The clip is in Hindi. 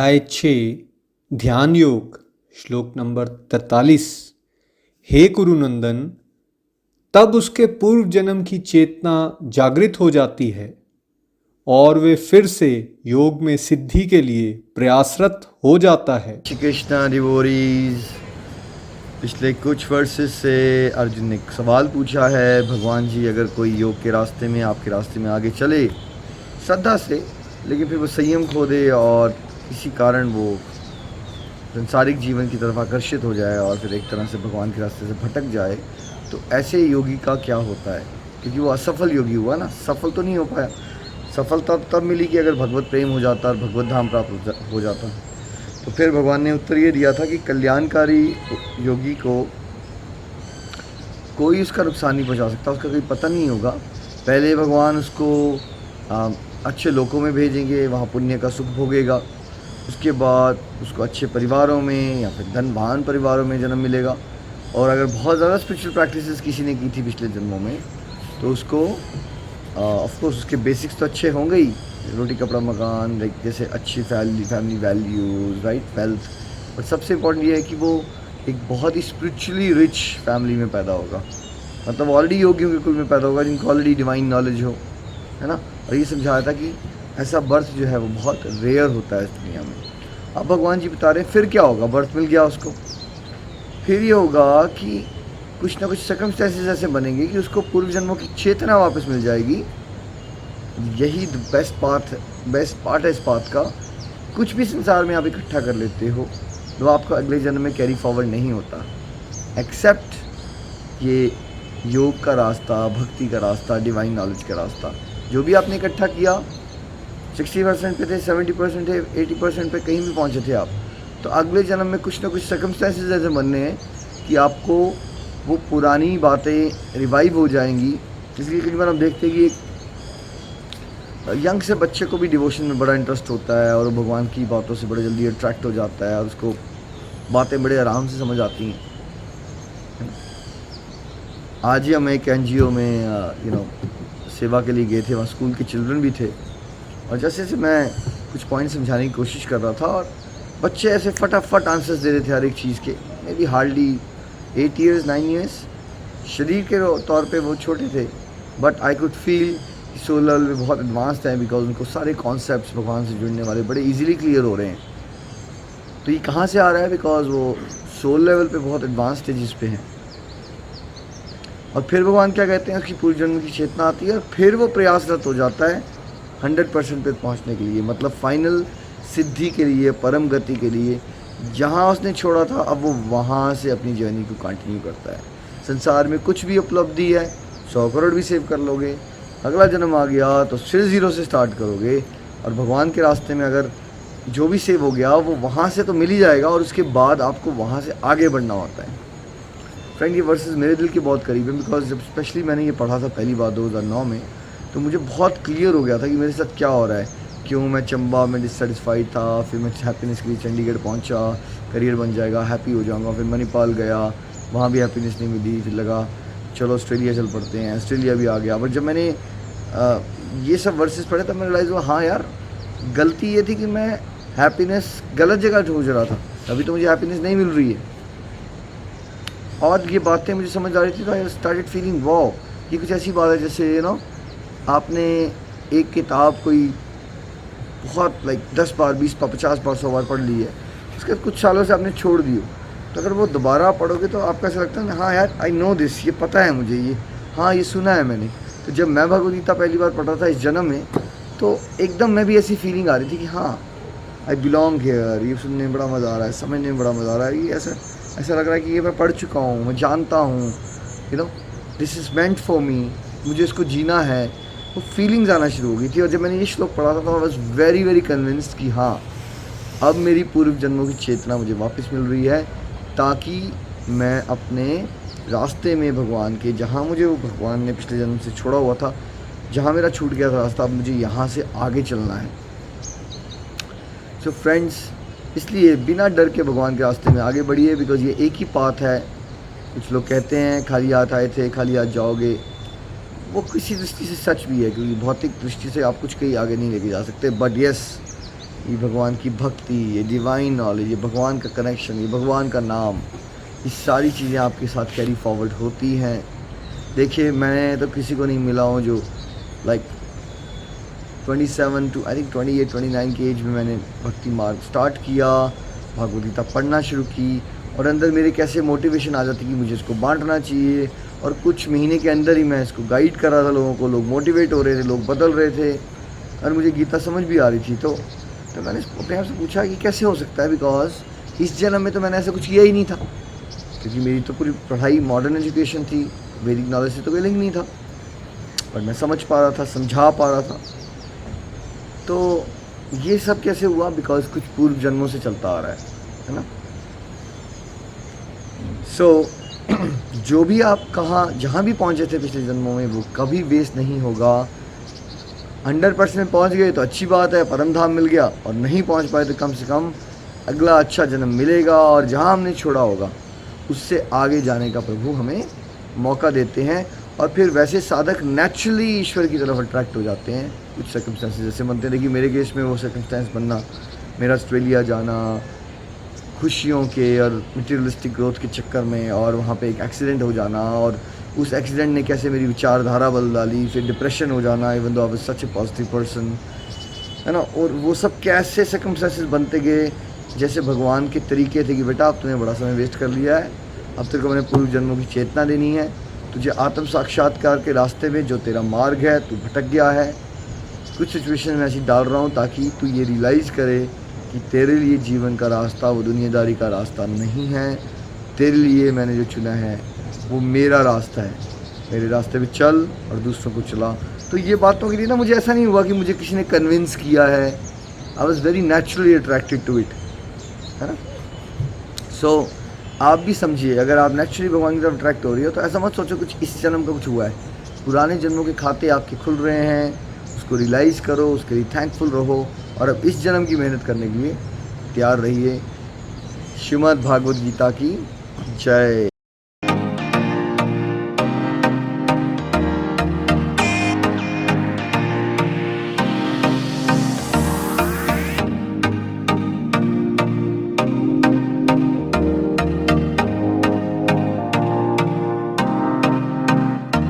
अध्याय 6 ध्यान योग श्लोक नंबर 43। हे कुरुनंदन, तब उसके पूर्व जन्म की चेतना जागृत हो जाती है और वे फिर से योग में सिद्धि के लिए प्रयासरत हो जाता है। श्री कृष्णा डिवोरीज, पिछले कुछ वर्सेस से अर्जुन ने एक सवाल पूछा है, भगवान जी अगर कोई योग के रास्ते में आपके रास्ते में आगे चले श्रद्धा से, लेकिन फिर वो संयम खो दे और किसी कारण वो संसारिक जीवन की तरफ आकर्षित हो जाए और फिर एक तरह से भगवान के रास्ते से भटक जाए, तो ऐसे योगी का क्या होता है? क्योंकि वो असफल योगी हुआ ना, सफल तो नहीं हो पाया। सफलता तब मिली कि अगर भगवत प्रेम हो जाता और भगवत धाम प्राप्त हो जाता। तो फिर भगवान ने उत्तर ये दिया था कि कल्याणकारी योगी को कोई उसका नुकसान नहीं पहुंचा सकता, उसका कोई पता नहीं होगा। पहले भगवान उसको अच्छे लोकों में भेजेंगे, वहाँ पुण्य का सुख भोगेगा। उसके बाद उसको अच्छे परिवारों में या फिर धनवान परिवारों में जन्म मिलेगा। और अगर बहुत ज़्यादा स्पिरिचुअल प्रैक्टिसेस किसी ने की थी पिछले जन्मों में, तो उसको ऑफकोर्स उसके बेसिक्स तो अच्छे होंगे ही, रोटी कपड़ा मकान, लाइक जैसे अच्छी फैमिली वैल्यूज़, राइट, वेल्थ। और सबसे इम्पोर्टेंट ये है कि वो एक बहुत ही स्पिरिचुअली रिच फैमिली में पैदा होगा, मतलब ऑलरेडी योगियों के कुल में पैदा होगा जिनको ऑलरेडी डिवाइन नॉलेज हो, है ना। और ये समझाया था कि ऐसा बर्थ जो है वो बहुत रेयर होता है इस दुनिया में। अब भगवान जी बता रहे हैं फिर क्या होगा। बर्थ मिल गया उसको, फिर ये होगा कि कुछ ना कुछ सर्कमस्टेंसेस ऐसे बनेंगे कि उसको पूर्व जन्मों की चेतना वापस मिल जाएगी। यही बेस्ट पार्ट है इस बात का। कुछ भी संसार में आप इकट्ठा कर लेते हो तो आपका अगले जन्म में कैरी फॉरवर्ड नहीं होता, एक्सेप्ट ये योग का रास्ता, भक्ति का रास्ता, डिवाइन नॉलेज का रास्ता। जो भी आपने इकट्ठा किया 60% पे थे, 70% थे, 80% पे कहीं भी पहुंचे थे आप, तो अगले जन्म में कुछ ना कुछ सर्कमस्टेंसेस ऐसे बनने हैं कि आपको वो पुरानी बातें रिवाइव हो जाएंगी। इसलिए कई बार हम देखते हैं कि एक यंग से बच्चे को भी डिवोशन में बड़ा इंटरेस्ट होता है और वो भगवान की बातों से बड़े जल्दी अट्रैक्ट हो जाता है और उसको बातें बड़े आराम से समझ आती हैं। आज ही हम एक NGO में सेवा के लिए गए थे, वहाँ स्कूल के चिल्ड्रन भी थे और जैसे जैसे मैं कुछ पॉइंट समझाने की कोशिश कर रहा था और बच्चे ऐसे फटाफट आंसर्स दे रहे थे हर एक चीज़ के। May be hardly 8 years 9 years, शरीर के तौर पे वो छोटे थे, but I could feel soul level में बहुत एडवांस्ड हैं, बिकॉज उनको सारे कॉन्सेप्ट्स भगवान से जुड़ने वाले बड़े इजीली क्लियर हो रहे हैं। तो ये कहाँ से आ रहा है? बिकॉज वो सोल लेवल पे बहुत एडवांस स्टेजेस पे हैं। और फिर भगवान क्या कहते हैं, उसकी पूर्व जन्म की चेतना आती है और फिर वो प्रयासरत हो जाता है 100% पे पहुंचने के लिए, मतलब फाइनल सिद्धि के लिए, परम गति के लिए। जहां उसने छोड़ा था अब वो वहां से अपनी जर्नी को कंटिन्यू करता है। संसार में कुछ भी उपलब्धि है, 100 करोड़ भी सेव कर लोगे, अगला जन्म आ गया तो फिर ज़ीरो से स्टार्ट करोगे। और भगवान के रास्ते में अगर जो भी सेव हो गया वो वहाँ से तो मिल ही जाएगा और उसके बाद आपको वहाँ से आगे बढ़ना होता है। फ्रेंड, ये वर्सेस मेरे दिल के बहुत करीब है, बिकॉज जब स्पेशली मैंने ये पढ़ा था पहली बार 2009 में, तो मुझे बहुत क्लियर हो गया था कि मेरे साथ क्या हो रहा है, क्यों मैं चंबा में डिससेटिस्फाइड था, फिर मैं हैप्पीनेस के लिए चंडीगढ़ पहुंचा, करियर बन जाएगा, हैप्पी हो जाऊंगा, फिर मणिपाल गया, वहाँ भी हैप्पीनेस नहीं मिली, फिर लगा चलो ऑस्ट्रेलिया चल पड़ते हैं, ऑस्ट्रेलिया भी आ गया। बट जब मैंने ये सब वर्सेस पढ़े तब मैंने रियलाइज़ हुआ, हाँ यार, गलती ये थी कि मैं हैप्पीनेस गलत जगह ढूंढ रहा था, अभी तो मुझे हैप्पीनेस नहीं मिल रही है। और ये बातें मुझे समझ आ रही थी, तो आई स्टार्टेड फीलिंग वाओ, ये कुछ ऐसी बात है जैसे आपने एक किताब कोई बहुत लाइक 10 बार, 20 बार, 50 बार, 100 बार पढ़ ली है, उसके कुछ सालों से आपने छोड़ दी हो, तो अगर वो दोबारा पढ़ोगे तो आपको ऐसा लगता है ना, हाँ यार, आई नो दिस, ये पता है मुझे, ये हाँ ये सुना है मैंने। तो जब मैं भगवद गीता पहली बार पढ़ रहा था इस जन्म में, तो एकदम मैं भी ऐसी फीलिंग आ रही थी कि हाँ आई बिलोंग हियर, ये सुनने में बड़ा मज़ा आ रहा है, समझने में बड़ा मज़ा आ रहा है, ये ऐसा लग रहा है कि ये मैं पढ़ चुका हूँ, मैं जानता हूँ, this is meant for me, मुझे इसको जीना है। वो फीलिंग्स आना शुरू हो गई थी। और जब मैंने ये श्लोक पढ़ा था तो आई वॉज वेरी वेरी कन्विंस्ड कि हाँ, अब मेरी पूर्व जन्मों की चेतना मुझे वापस मिल रही है, ताकि मैं अपने रास्ते में भगवान के, जहाँ मुझे वो भगवान ने पिछले जन्म से छोड़ा हुआ था, जहाँ मेरा छूट गया था रास्ता, अब मुझे यहाँ से आगे चलना है। सो फ्रेंड्स, इसलिए बिना डर के भगवान के रास्ते में आगे बढ़िए, बिकॉज ये एक ही पाथ है। कुछ लोग कहते हैं खाली हाथ आए थे खाली हाथ जाओगे, वो किसी दृष्टि से सच भी है, क्योंकि भौतिक दृष्टि से आप कुछ कहीं आगे नहीं लेके जा सकते। बट यस, ये भगवान की भक्ति, ये डिवाइन नॉलेज, ये भगवान का कनेक्शन, ये भगवान का नाम, ये सारी चीज़ें आपके साथ कैरी फॉरवर्ड होती हैं। देखिए मैं तो किसी को नहीं मिला हूँ जो लाइक 27 टू आई थिंक 28-29 की एज में मैंने भक्ति मार्ग स्टार्ट किया, भागवत गीता पढ़ना शुरू की और अंदर मेरे कैसे मोटिवेशन आ जाती कि मुझे इसको बांटना चाहिए। और कुछ महीने के अंदर ही मैं इसको गाइड कर रहा था लोगों को, लोग मोटिवेट हो रहे थे, लोग बदल रहे थे और मुझे गीता समझ भी आ रही थी। तो मैंने अपने आप से पूछा कि कैसे हो सकता है, बिकॉज इस जन्म में तो मैंने ऐसा कुछ किया ही नहीं था, क्योंकि मेरी तो पूरी पढ़ाई मॉडर्न एजुकेशन थी, वैदिक नॉलेज से तो कोई लिंक नहीं था, पर मैं समझ पा रहा था, समझा पा रहा था। तो ये सब कैसे हुआ, बिकॉज कुछ पूर्व जन्मों से चलता आ रहा है ना। सो जो भी आप कहाँ जहाँ भी पहुँचे थे पिछले जन्मों में वो कभी वेस्ट नहीं होगा। 100% पहुँच गए तो अच्छी बात है, परम धाम मिल गया, और नहीं पहुँच पाए तो कम से कम अगला अच्छा जन्म मिलेगा और जहाँ हमने छोड़ा होगा उससे आगे जाने का प्रभु हमें मौका देते हैं। और फिर वैसे साधक नेचुरली ईश्वर की तरफ अट्रैक्ट हो जाते हैं। कुछ सर्कमस्टेंसेस जैसे बनते हैं, देखिए मेरे केस में वो सर्कमस्टेंस बनना, मेरा ऑस्ट्रेलिया जाना खुशियों के और मटेरियलिस्टिक ग्रोथ के चक्कर में, और वहाँ पे एक एक्सीडेंट हो जाना, और उस एक्सीडेंट ने कैसे मेरी विचारधारा बदल डाली, फिर डिप्रेशन हो जाना even though I was such A positive person, है ना। और वो सब कैसे सर्कमस्टेंसेस बनते गए, जैसे भगवान के तरीके थे कि बेटा अब तूने बड़ा समय वेस्ट कर लिया है, अब तेरे को मैंने पूर्व जन्मों की चेतना देनी है, तुझे आत्म साक्षात्कार के रास्ते में जो तेरा मार्ग है तू भटक गया है, कुछ सिचुएशन में ऐसी डाल रहा हूँ ताकि तू ये रियलाइज़ करे कि तेरे लिए जीवन का रास्ता वो दुनियादारी का रास्ता नहीं है, तेरे लिए मैंने जो चुना है वो मेरा रास्ता है, मेरे रास्ते पे चल और दूसरों को चला। तो ये बातों के लिए ना मुझे ऐसा नहीं हुआ कि मुझे किसी ने कन्विंस किया है, I was very naturally attracted to it, है ना। सो आप भी समझिए, अगर आप नेचुरली भगवान की तरफ अट्रैक्ट हो रही हो तो ऐसा मत सोचो कुछ इस जन्म का कुछ हुआ है, पुराने जन्मों के खाते आपके खुल रहे हैं, उसको रियलाइज़ करो, उसके लिए थैंकफुल रहो और अब इस जन्म की मेहनत करने के लिए तैयार रहिए। श्रीमद् भागवत गीता की जय।